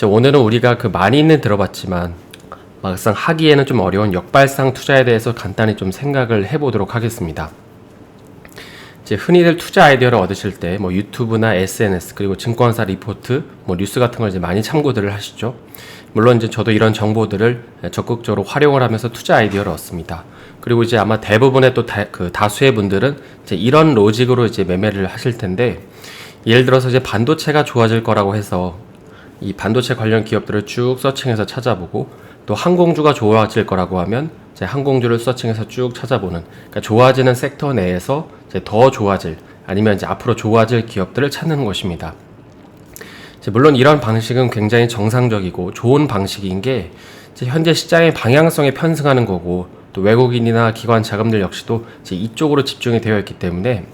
오늘은 우리가 많이는 들어봤지만 막상 하기에는 좀 어려운 역발상 투자에 대해서 간단히 좀 생각을 해보도록 하겠습니다. 흔히들 투자 아이디어를 얻으실 때 유튜브나 SNS 그리고 증권사 리포트, 뉴스 같은 걸 이제 많이 참고들을 하시죠. 물론 이제 저도 이런 정보들을 적극적으로 활용을 하면서 투자 아이디어를 얻습니다. 그리고 이제 아마 대부분의 또 다수의 분들은 이제 이런 로직으로 이제 매매를 하실 텐데, 예를 들어서 이제 반도체가 좋아질 거라고 해서 이 반도체 관련 기업들을 쭉 서칭해서 찾아보고, 또 항공주가 좋아질 거라고 하면 이제 항공주를 서칭해서 쭉 찾아보는, 그러니까 좋아지는 섹터 내에서 이제 더 좋아질, 아니면 이제 앞으로 좋아질 기업들을 찾는 것입니다. 물론 이런 방식은 굉장히 정상적이고 좋은 방식인 게 현재 시장의 방향성에 편승하는 거고, 또 외국인이나 기관 자금들 역시도 이쪽으로 집중이 되어 있기 때문에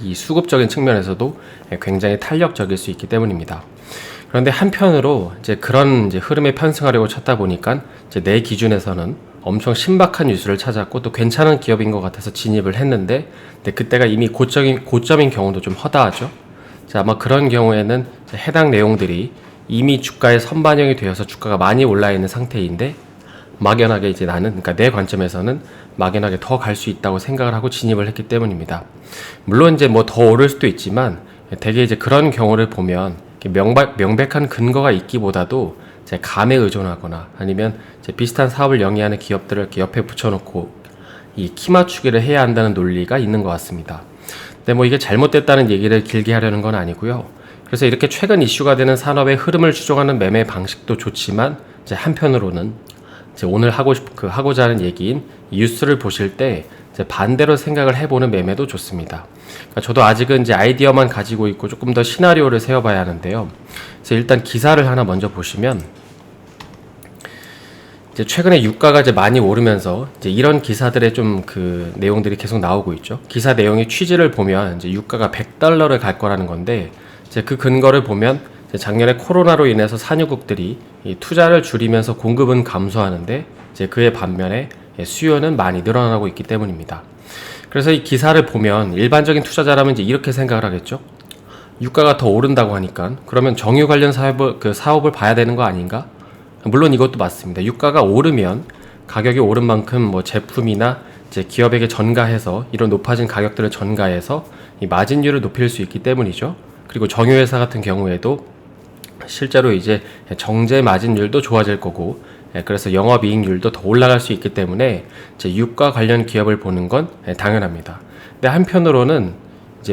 이 수급적인 측면에서도 굉장히 탄력적일 수 있기 때문입니다. 그런데 한편으로 그런 흐름에 편승하려고 찾다 보니까 내 기준에서는 엄청 신박한 뉴스를 찾았고 또 괜찮은 기업인 것 같아서 진입을 했는데, 그때가 이미 고점인 경우도 좀 허다하죠. 아마 그런 경우에는 해당 내용들이 이미 주가에 선반영이 되어서 주가가 많이 올라 있는 상태인데, 막연하게 나는, 그러니까 내 관점에서는 막연하게 더 갈 수 있다고 생각을 하고 진입을 했기 때문입니다. 물론 더 오를 수도 있지만, 대개 그런 경우를 보면 명백한 근거가 있기보다도 감에 의존하거나 아니면 비슷한 사업을 영위하는 기업들을 이렇게 옆에 붙여놓고 이 키 맞추기를 해야 한다는 논리가 있는 것 같습니다. 근데 이게 잘못됐다는 얘기를 길게 하려는 건 아니고요. 그래서 이렇게 최근 이슈가 되는 산업의 흐름을 추종하는 매매 방식도 좋지만, 한편으로는 오늘 하고자 하는 얘기인 뉴스를 보실 때 반대로 생각을 해보는 매매도 좋습니다. 그러니까 저도 아직은 아이디어만 가지고 있고 조금 더 시나리오를 세워봐야 하는데요. 그래서 일단 기사를 하나 먼저 보시면, 최근에 유가가 많이 오르면서 이런 기사들의 좀 내용들이 계속 나오고 있죠. 기사 내용의 취지를 보면 유가가 $100를 갈 거라는 건데, 그 근거를 보면 작년에 코로나로 인해서 산유국들이 이 투자를 줄이면서 공급은 감소하는데 그의 반면에 수요는 많이 늘어나고 있기 때문입니다. 그래서 이 기사를 보면 일반적인 투자자라면 이렇게 생각을 하겠죠. 유가가 더 오른다고 하니까 그러면 정유 관련 사업을 봐야 되는 거 아닌가? 물론 이것도 맞습니다. 유가가 오르면 가격이 오른 만큼 제품이나 기업에게 전가해서 이런 높아진 가격들을 전가해서 이 마진율을 높일 수 있기 때문이죠. 그리고 정유회사 같은 경우에도 실제로 정제 마진율도 좋아질 거고, 그래서 영업이익률도 더 올라갈 수 있기 때문에 유가 관련 기업을 보는 건 당연합니다. 근데 한편으로는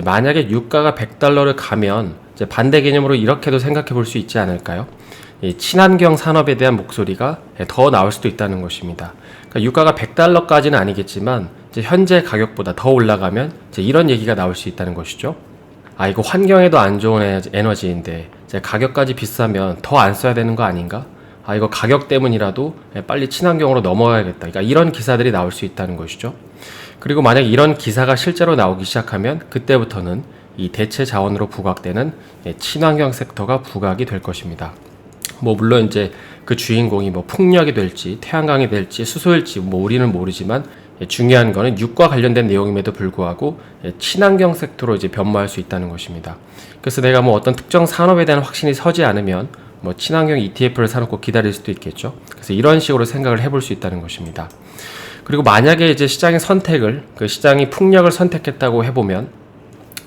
만약에 유가가 $100를 가면 반대 개념으로 이렇게도 생각해 볼 수 있지 않을까요? 이 친환경 산업에 대한 목소리가 더 나올 수도 있다는 것입니다. 그러니까 유가가 $100까지는 아니겠지만 현재 가격보다 더 올라가면 이런 얘기가 나올 수 있다는 것이죠. 이거 환경에도 안 좋은 에너지인데 가격까지 비싸면 더 안 써야 되는 거 아닌가? 이거 가격 때문이라도 빨리 친환경으로 넘어가야겠다. 그러니까 이런 기사들이 나올 수 있다는 것이죠. 그리고 만약 이런 기사가 실제로 나오기 시작하면 그때부터는 이 대체 자원으로 부각되는 친환경 섹터가 부각이 될 것입니다. 물론 그 주인공이 풍력이 될지 태양광이 될지 수소일지 우리는 모르지만, 중요한 거는 유가 관련된 내용임에도 불구하고 친환경 섹터로 변모할 수 있다는 것입니다. 그래서 내가 어떤 특정 산업에 대한 확신이 서지 않으면 친환경 ETF를 사놓고 기다릴 수도 있겠죠. 그래서 이런 식으로 생각을 해볼 수 있다는 것입니다. 그리고 만약에 시장의 선택을, 시장이 풍력을 선택했다고 해보면,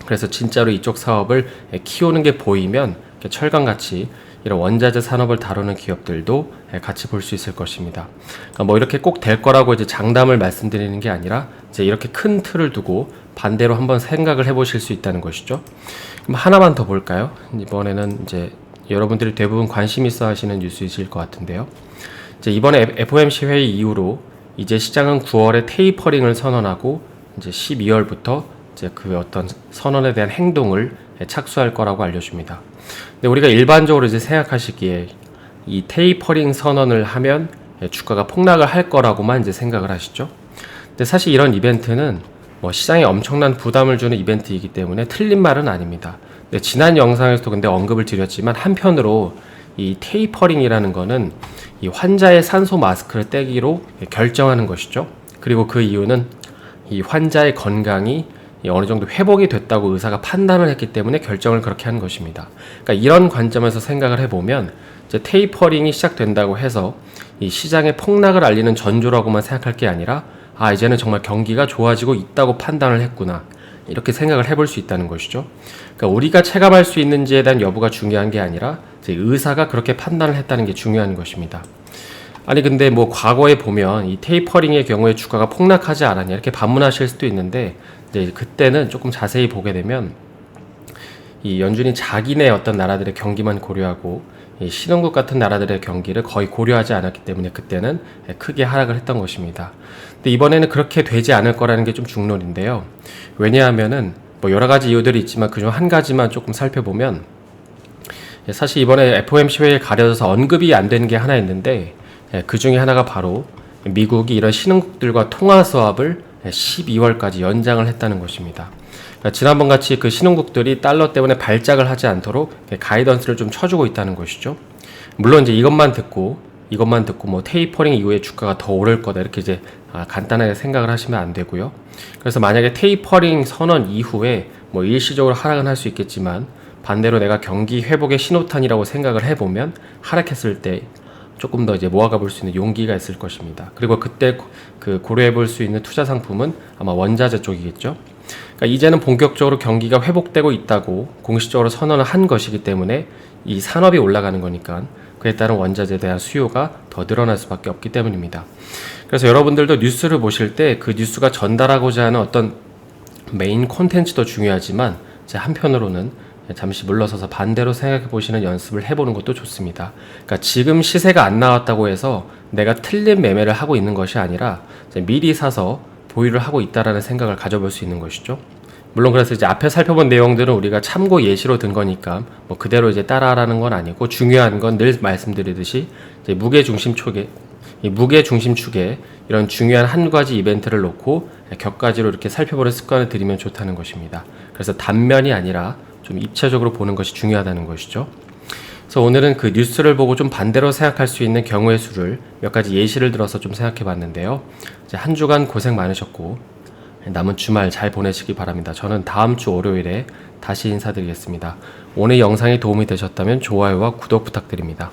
그래서 진짜로 이쪽 사업을 키우는 게 보이면 철강같이 이런 원자재 산업을 다루는 기업들도 같이 볼 수 있을 것입니다. 그러니까 이렇게 꼭 될 거라고 장담을 말씀드리는 게 아니라 이렇게 큰 틀을 두고 반대로 한번 생각을 해보실 수 있다는 것이죠. 그럼 하나만 더 볼까요? 이번에는 여러분들이 대부분 관심 있어 하시는 뉴스이실 것 같은데요. 이번에 FOMC 회의 이후로 시장은 9월에 테이퍼링을 선언하고 12월부터 그 어떤 선언에 대한 행동을 착수할 거라고 알려줍니다. 근데 우리가 일반적으로 생각하시기에 이 테이퍼링 선언을 하면 주가가 폭락을 할 거라고만 생각을 하시죠. 근데 사실 이런 이벤트는 시장에 엄청난 부담을 주는 이벤트이기 때문에 틀린 말은 아닙니다. 근데 지난 영상에서도 근데 언급을 드렸지만, 한편으로 이 테이퍼링이라는 거는 이 환자의 산소 마스크를 떼기로 결정하는 것이죠. 그리고 그 이유는 이 환자의 건강이 어느 정도 회복이 됐다고 의사가 판단을 했기 때문에 결정을 그렇게 한 것입니다. 그러니까 이런 관점에서 생각을 해보면 이제 테이퍼링이 시작된다고 해서 이 시장의 폭락을 알리는 전조라고만 생각할 게 아니라 이제는 정말 경기가 좋아지고 있다고 판단을 했구나, 이렇게 생각을 해볼 수 있다는 것이죠. 그러니까 우리가 체감할 수 있는지에 대한 여부가 중요한 게 아니라 이제 의사가 그렇게 판단을 했다는 게 중요한 것입니다. 아니 근데 뭐 과거에 보면 이 테이퍼링의 경우에 주가가 폭락하지 않았냐, 이렇게 반문하실 수도 있는데, 이제 그때는 조금 자세히 보게 되면 이 연준이 자기네 어떤 나라들의 경기만 고려하고 이 신흥국 같은 나라들의 경기를 거의 고려하지 않았기 때문에 그때는 크게 하락을 했던 것입니다. 근데 이번에는 그렇게 되지 않을 거라는 게 좀 중론인데요. 왜냐하면은 뭐 여러 가지 이유들이 있지만 그중 한 가지만 조금 살펴보면, 사실 이번에 FOMC 회의에 가려져서 언급이 안 되는 게 하나 있는데, 그 중에 하나가 바로 미국이 이런 신흥국들과 통화 수합을 12월까지 연장을 했다는 것입니다. 그러니까 지난번 같이 그 신흥국들이 달러 때문에 발작을 하지 않도록 가이던스를 좀 쳐주고 있다는 것이죠. 물론 이제 이것만 듣고 뭐 테이퍼링 이후에 주가가 더 오를 거다, 이렇게 이제 간단하게 생각을 하시면 안 되고요. 그래서 만약에 테이퍼링 선언 이후에 뭐 일시적으로 하락은 할 수 있겠지만, 반대로 내가 경기 회복의 신호탄이라고 생각을 해보면 하락했을 때 조금 더 이제 모아가 볼 수 있는 용기가 있을 것입니다. 그리고 그때 그 고려해 볼 수 있는 투자 상품은 아마 원자재 쪽이겠죠. 그러니까 이제는 본격적으로 경기가 회복되고 있다고 공식적으로 선언을 한 것이기 때문에 이 산업이 올라가는 거니까 그에 따른 원자재에 대한 수요가 더 늘어날 수밖에 없기 때문입니다. 그래서 여러분들도 뉴스를 보실 때 그 뉴스가 전달하고자 하는 어떤 메인 콘텐츠도 중요하지만, 제 한편으로는 잠시 물러서서 반대로 생각해 보시는 연습을 해보는 것도 좋습니다. 그러니까 지금 시세가 안 나왔다고 해서 내가 틀린 매매를 하고 있는 것이 아니라 미리 사서 보유를 하고 있다라는 생각을 가져볼 수 있는 것이죠. 물론 그래서 이제 앞에 살펴본 내용들은 우리가 참고 예시로 든 거니까 뭐 그대로 이제 따라하라는 건 아니고, 중요한 건 늘 말씀드리듯이 이제 무게 중심 축에 이런 중요한 한 가지 이벤트를 놓고 격가지로 이렇게 살펴보는 습관을 들이면 좋다는 것입니다. 그래서 단면이 아니라 좀 입체적으로 보는 것이 중요하다는 것이죠. 그래서 오늘은 그 뉴스를 보고 좀 반대로 생각할 수 있는 경우의 수를 몇 가지 예시를 들어서 좀 생각해 봤는데요. 이제 한 주간 고생 많으셨고 남은 주말 잘 보내시기 바랍니다. 저는 다음 주 월요일에 다시 인사드리겠습니다. 오늘 영상이 도움이 되셨다면 좋아요와 구독 부탁드립니다.